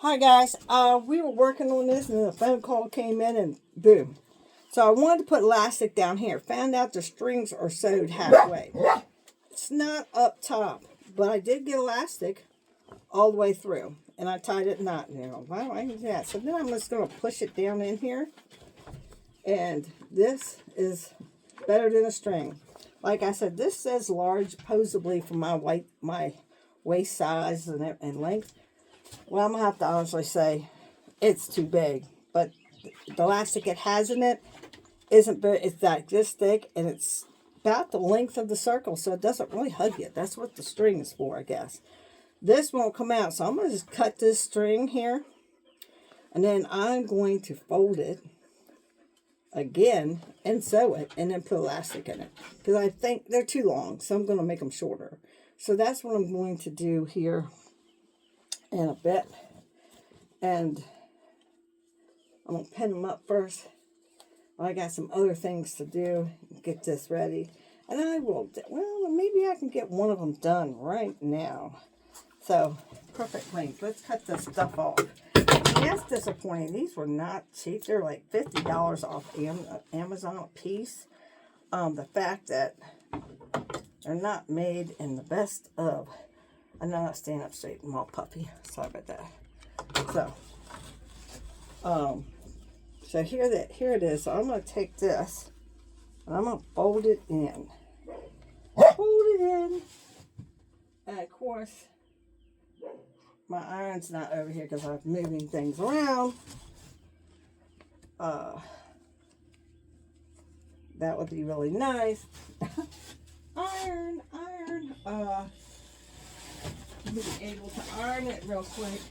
Hi guys, we were working on this and a phone call came in and boom. So I wanted to put elastic down here. Found out the strings are sewed halfway. It's not up top, but I did get elastic all the way through. And I tied it knot now. Why don't I do that? So then I'm just going to push it down in here. And this is better than a string. Like I said, this says large, possibly for my waist size and length. Well, I'm going to have to honestly say it's too big. But the elastic it has in it isn't big. It's like this thick, and it's about the length of the circle, so it doesn't really hug it. That's what the string is for, I guess. This won't come out, so I'm going to just cut this string here. And then I'm going to fold it again and sew it and then put elastic in it. Because I think they're too long, so I'm going to make them shorter. So that's what I'm going to do here in a bit. And I'm going to pin them up first. I got some other things to do. Get this ready. And I will, well, maybe I can get one of them done right now. So, perfect length. Let's cut this stuff off. That's disappointing. These were not cheap. They're like $50 off Amazon a piece. The fact that they're not made in the best of. I know not staying up straight. I'm all puffy. Sorry about that. So here it is. So I'm going to take this and I'm going to fold it in. Fold it in. And of course, my iron's not over here because I'm moving things around. That would be really nice. Iron. Be able to iron it real quick.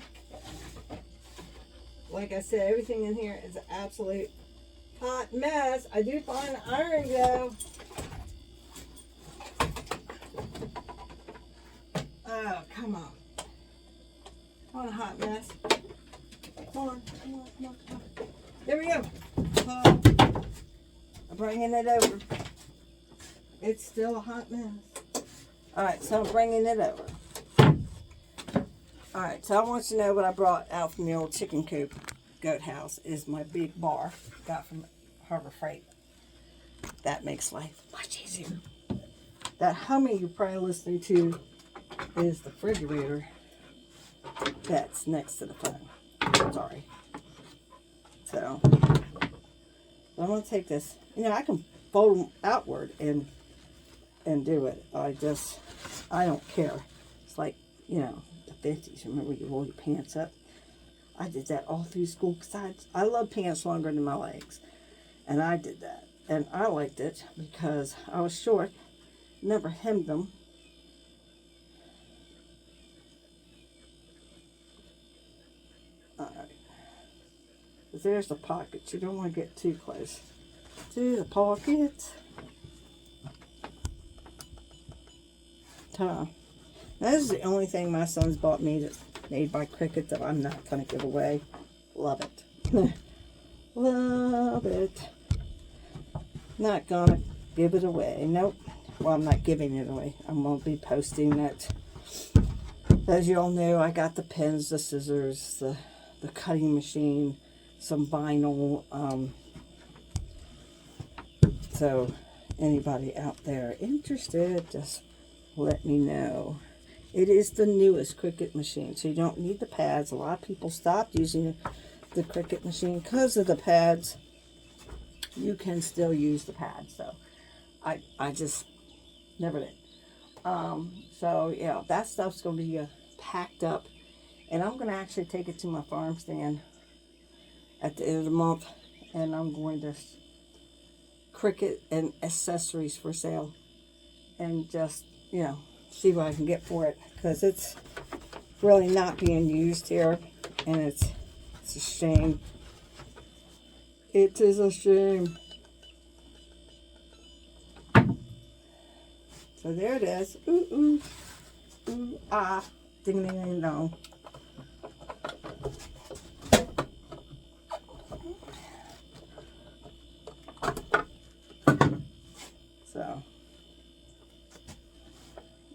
Like I said, everything in here is an absolute hot mess. I do find the iron though. Oh, come on. What a hot mess. Come on. There we go. I'm bringing it over. It's still a hot mess. Alright, so I'm bringing it over. Alright, so I want you to know what I brought out from the old chicken coop goat house is my big bar. Got from Harbor Freight. That makes life much easier. That humming you're probably listening to is the refrigerator that's next to the phone. Sorry. So, I'm going to take this. You know, I can fold them outward and do it. I don't care. It's like, you know, the 50s. Remember you roll your pants up? I did that all through school because I love pants longer than my legs. And I did that. And I liked it because I was short. Never hemmed them. Alright. There's the pocket. You don't want to get too close to the pocket. This is the only thing my son's bought me that's made by Cricut that I'm not going to give away. Love it. Love it. Not going to give it away. Nope. Well, I'm not giving it away. I'm going to be posting it. As you all know, I got the pens, the scissors, the cutting machine, some vinyl. So, anybody out there interested, just let me know. It is the newest Cricut machine, so you don't need the pads. A lot of people stopped using the Cricut machine because of the pads. You can still use the pads, so I just never did. So yeah, that stuff's going to be packed up, and I'm going to actually take it to my farm stand at the end of the month, and I'm going to Cricut and accessories for sale, and just, you know, see what I can get for it, because it's really not being used here, and it's a shame. It is a shame. So there it is. Ooh, ah, ding, ding, ding, dong. So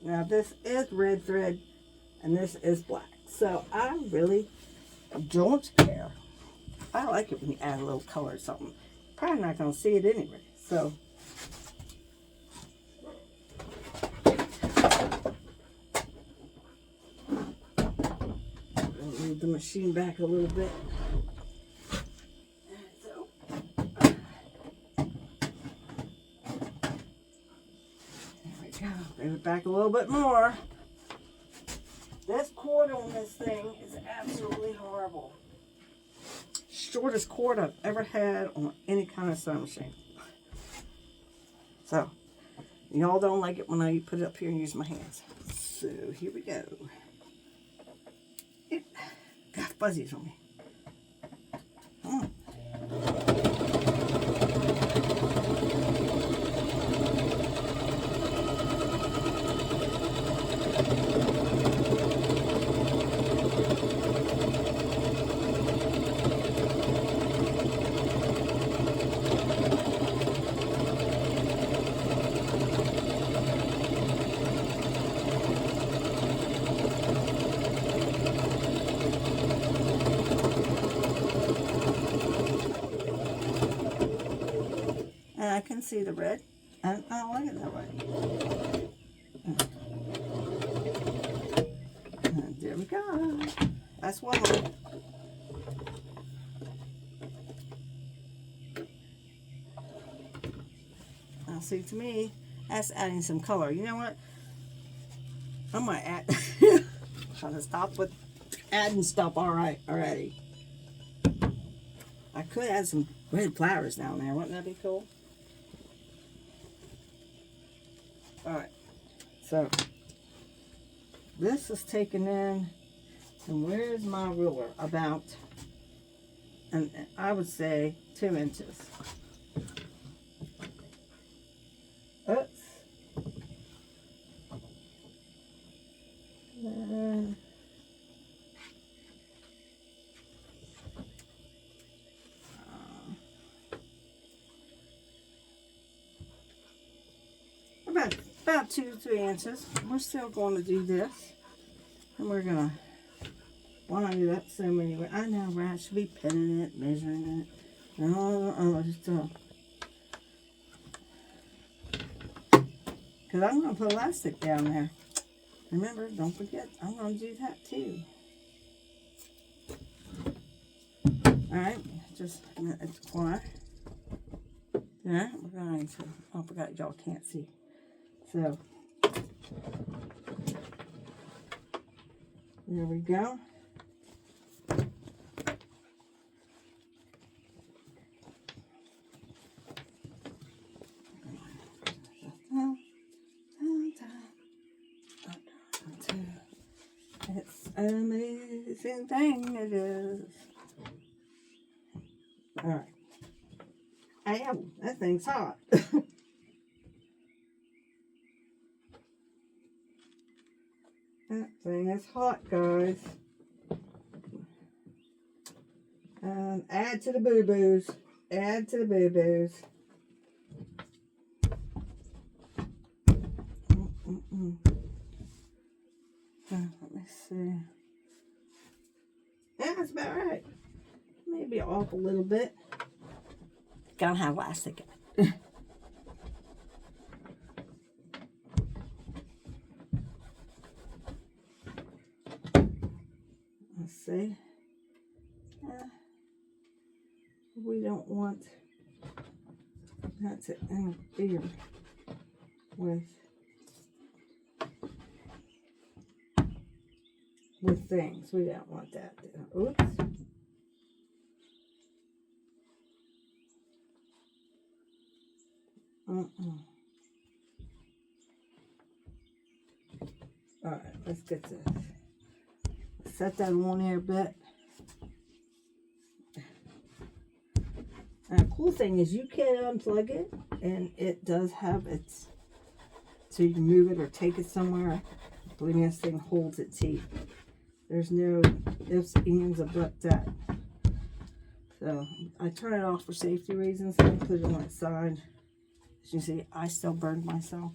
now this is red thread and this is black. So I really don't care. I like it when you add a little color or something. Probably not going to see it anyway. So, I'll move the machine back a little bit. Move it back a little bit more. This cord on this thing is absolutely horrible. Shortest cord I've ever had on any kind of sewing machine. So, y'all don't like it when I put it up here and use my hands. So, here we go. It got fuzzies on me. Come on. I can see the red. I don't like it that way. And there we go. That's one more. Now see, to me, that's adding some color. You know what? I might add. Trying to stop with adding stuff. All right, already. I could add some red flowers down there. Wouldn't that be cool? Alright, so this is taken in, and where's my ruler? About, and I would say 2 inches. Oops. About 2 to 3 inches. We're still going to do this. And we're going to, why don't I do that so many ways? I know, right? I should be pinning it, measuring it. No, just because I'm going to put elastic down there. Remember, don't forget, I'm going to do that too. Alright, just apply. There, we're going to, I forgot y'all can't see. So, there we go. It's an amazing thing it is. Alright. Ow, that thing's hot. That thing is hot, guys. Add to the boo-boos. Add to the boo-boos. Let me see. Yeah, that's about right. Maybe off a little bit. Gotta have elastic in it. Let's see. We don't want that to interfere with things. We don't want that. Oops. Alright, let's get this. Set that on there a bit. And the cool thing is you can unplug it, and it does have its, so you can move it or take it somewhere. Believe me, this thing holds its heat. There's no ifs, ands, or buts that. So I turn it off for safety reasons and put it on its side. As you see, I still burned myself.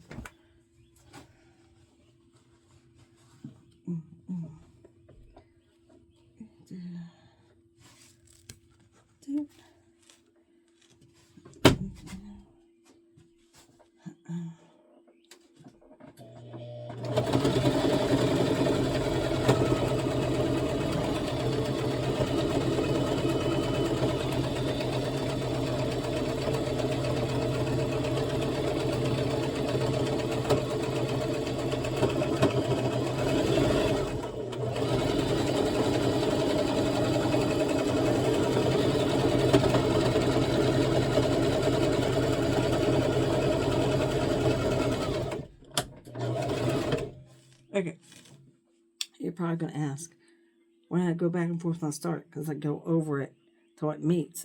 probably going to ask. When I go back and forth on start, because I go over it till it meets,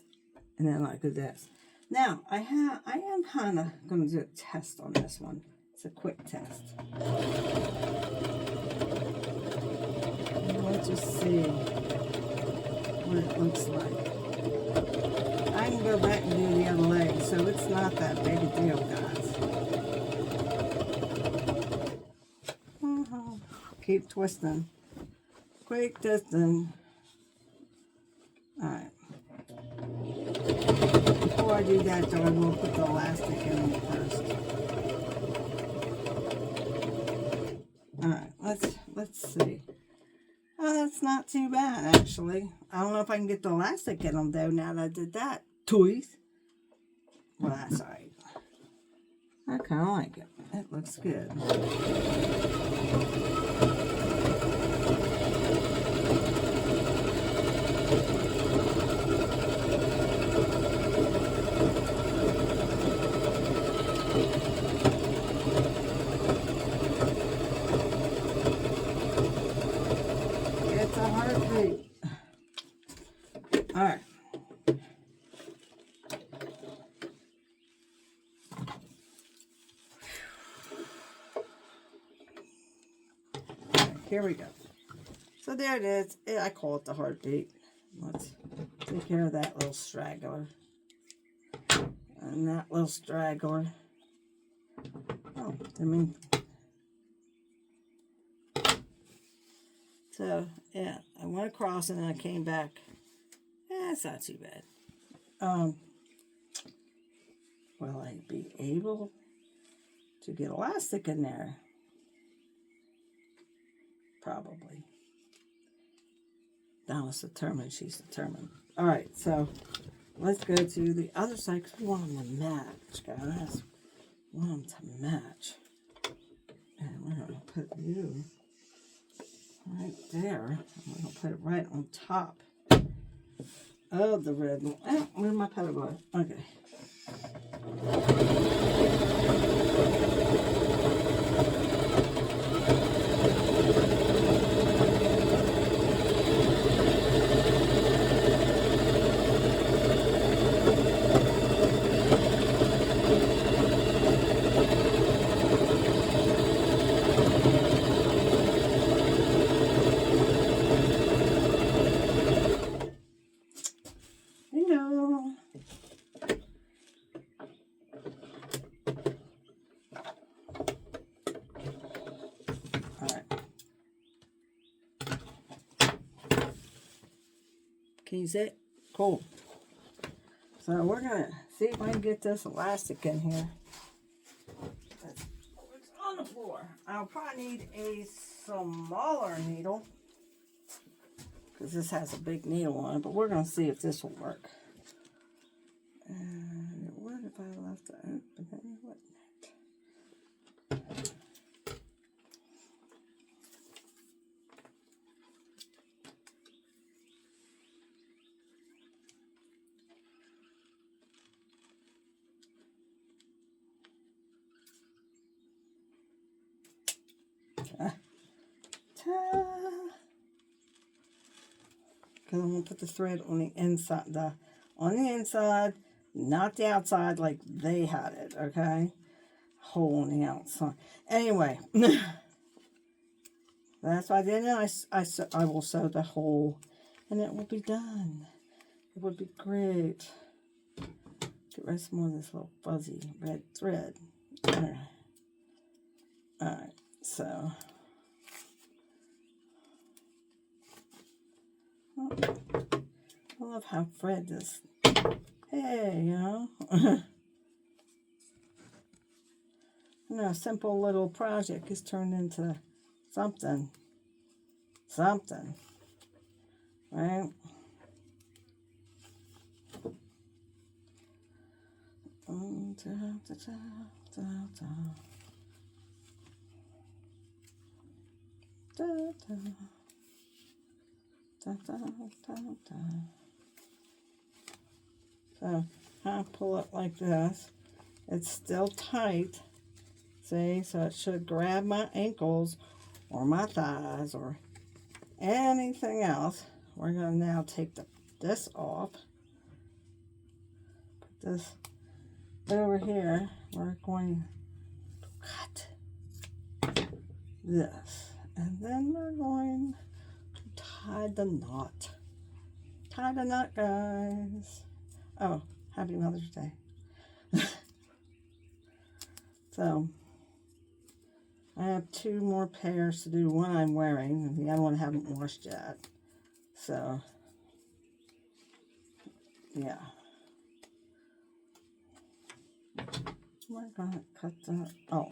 and then I do this. Now, I am kind of going to do a test on this one. It's a quick test. Let's just see what it looks like. I can go back and do the other leg, so it's not that big a deal, guys. Keep twisting. Quick twisting. Alright. Before I do that, though, I will put the elastic in first. Alright, let's see. Oh, that's not too bad, actually. I don't know if I can get the elastic in them, though, now that I did that. Toys. Well, that's alright. I kind of like it. It looks good. It's a heartbeat. Alright. Here we go. So there it is. I call it the heartbeat. Let's take care of that little straggler. And that little straggler. Oh, I mean. So, yeah, I went across and then I came back. Yeah, it's not too bad. Will I be able to get elastic in there? Probably. Donna's determined. She's determined. All right, so let's go to the other side because we want them to match, guys. We want them to match. And we're going to put you right there. We're going to put it right on top of the red one. Oh, where's my pedal bar? Okay. Can you see it? Cool. So we're going to see if I can get this elastic in here. It's on the floor. I'll probably need a smaller needle because this has a big needle on it, but we're going to see if this will work. And it would if I left it open, but then it wouldn't. Because I'm going to put the thread on the inside, not the outside like they had it, okay? Hole on the outside. Anyway, that's what I did, and I will sew the hole, and it will be done. It would be great. Get rid of some more of this little fuzzy red thread. Alright, so... Oh, I love how Fred just, hey, you know. You know, a simple little project is turned into something. Something. Right? So I pull it like this. It's still tight. See, so it should grab my ankles or my thighs or anything else. We're going to now take this off. Put this over here. We're going to cut this. And then we're going to tie the knot. Tie the knot, guys. Oh, happy Mother's Day. So, I have 2 more pairs to do. One I'm wearing, and the other one I haven't washed yet. So, yeah. We're going to cut that. Oh,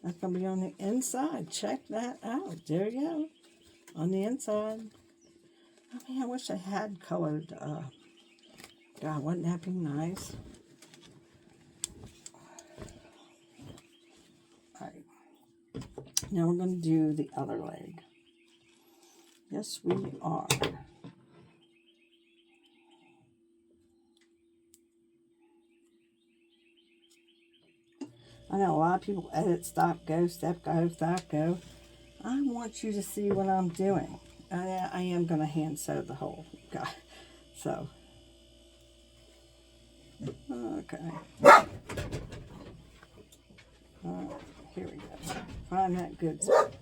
that's going to be on the inside. Check that out. There you go. On the inside. I mean, I wish I had colored. God, wouldn't that be nice? Alright. Now we're going to do the other leg. Yes, we are. I know a lot of people edit, stop, go, step, go, stop, go. I want you to see what I'm doing. I am going to hand sew the whole guy. So, okay. Here we go. Find that good spot.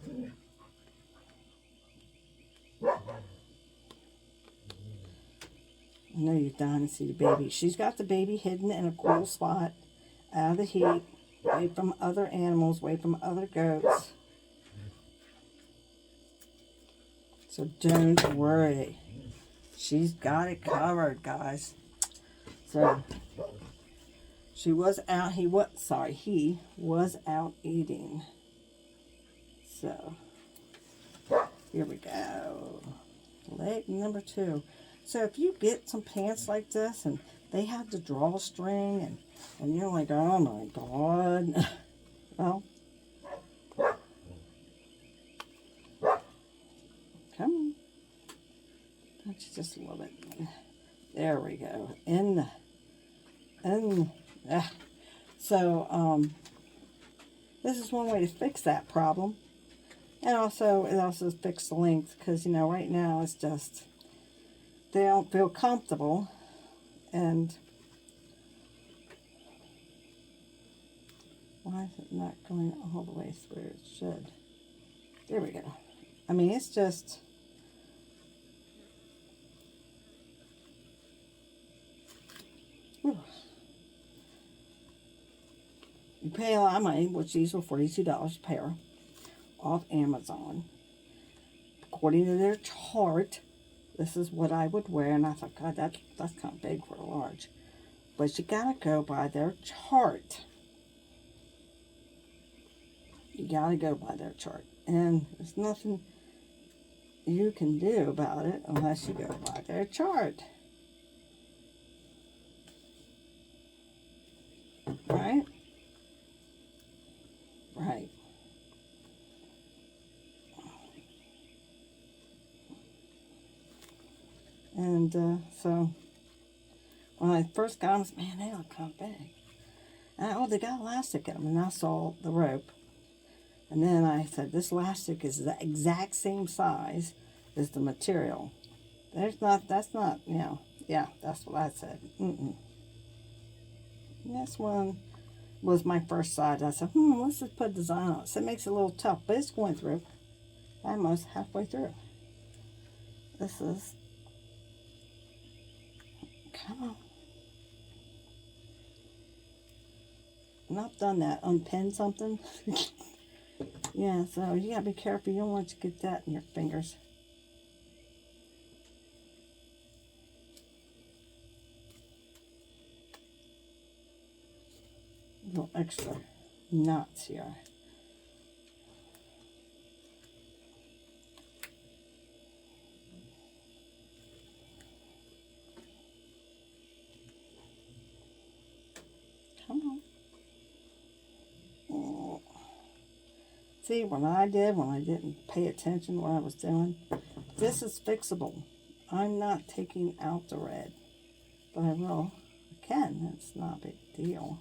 I know you're dying to see the baby. She's got the baby hidden in a cool spot, out of the heat, away from other animals, away from other goats. So don't worry. She's got it covered, guys. So he was out eating. So here we go. Leg number 2. So if you get some pants like this and they have the drawstring and you're like, oh my God. Well, come on. Don't you just love it? There we go. So, this is one way to fix that problem. And also, it also fixes the length because, you know, right now it's just, they don't feel comfortable. And why is it not going all the way through? It should. There we go. I mean, it's just, whew. You pay a lot of money, which these were $42 a pair off Amazon. According to their chart, this is what I would wear, and I thought, God, that's kind of big for a large. But you gotta go by their chart. You gotta go by their chart. And there's nothing you can do about it unless you go by their chart. Right? Right. And so when I first got them, man, they look kind of big. And they got elastic in them, and I saw the rope. And then I said, this elastic is the exact same size as the material. That's not, you know, yeah, that's what I said. This one was my first size. I said, let's just put a design on it. So it makes it a little tough, but it's going through. Almost halfway through. This is, come on. And I've done that, unpin something. Yeah, so you gotta be careful. You don't want to get that in your fingers. A little extra knots here. Come on. Oh. See, when I didn't pay attention to what I was doing, this is fixable. I'm not taking out the red, but I will. I can. It's not a big deal.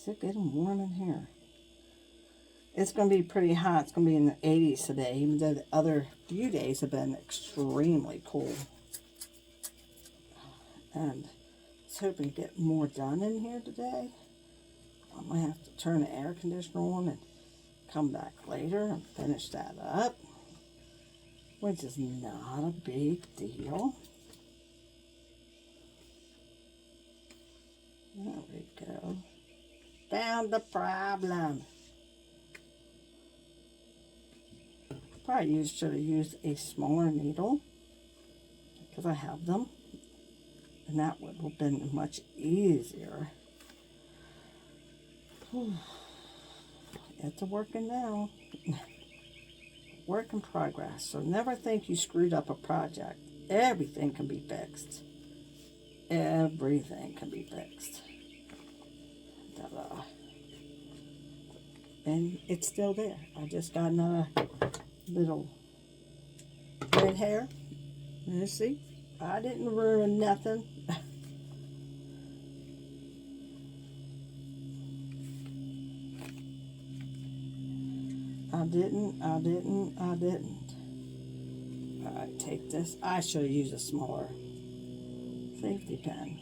Is it getting warm in here? It's going to be pretty hot. It's going to be in the 80s today, even though the other few days have been extremely cool. And I was hoping to get more done in here today. I might have to turn the air conditioner on and come back later and finish that up, which is not a big deal. There we go. Found the problem. Probably should have used a smaller needle because I have them, and that would have been much easier. It's working now. Work in progress. So never think you screwed up a project. Everything can be fixed. Everything can be fixed. Ta-da. And it's still there. I just got another little red hair. You see? I didn't ruin nothing. I didn't. Alright, take this. I should have used a smaller safety pin.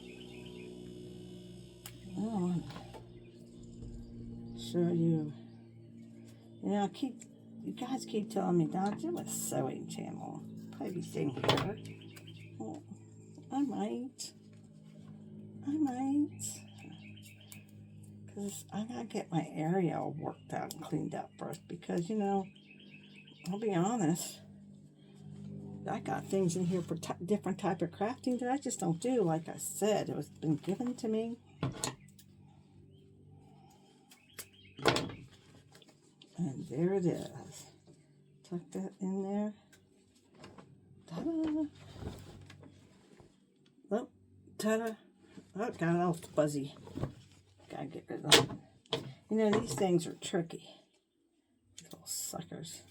Oh, show you. You know, you guys keep telling me, don't do a sewing channel. Probably thing here. Oh, I might. Because I gotta get my area all worked out and cleaned up first. Because, you know, I'll be honest, I got things in here for different type of crafting that I just don't do. Like I said, it was been given to me. And there it is. Tuck that in there. Ta-da! Oh, ta-da! Oh, got it all fuzzy. Gotta get rid of that. You know, these things are tricky. These little suckers.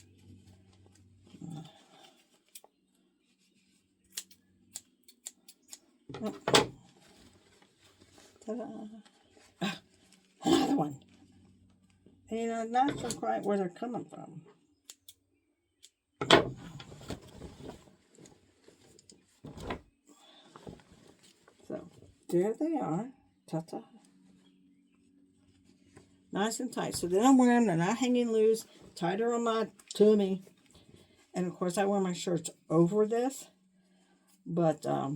Oh. Ta-da! Ah, another one. And, you know, not sure quite where they're coming from. So, there they are. Ta-ta. Nice and tight. So then I'm wearing, they're not hanging loose, tighter on my tummy. And of course I wear my shirts over this. But I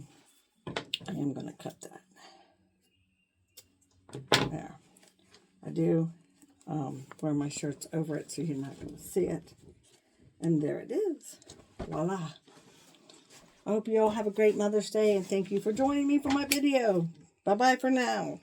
am going to cut that. There. I do wear my shirts over it so you're not going to see it. And there it is. Voila. I hope you all have a great Mother's Day and thank you for joining me for my video. Bye-bye for now.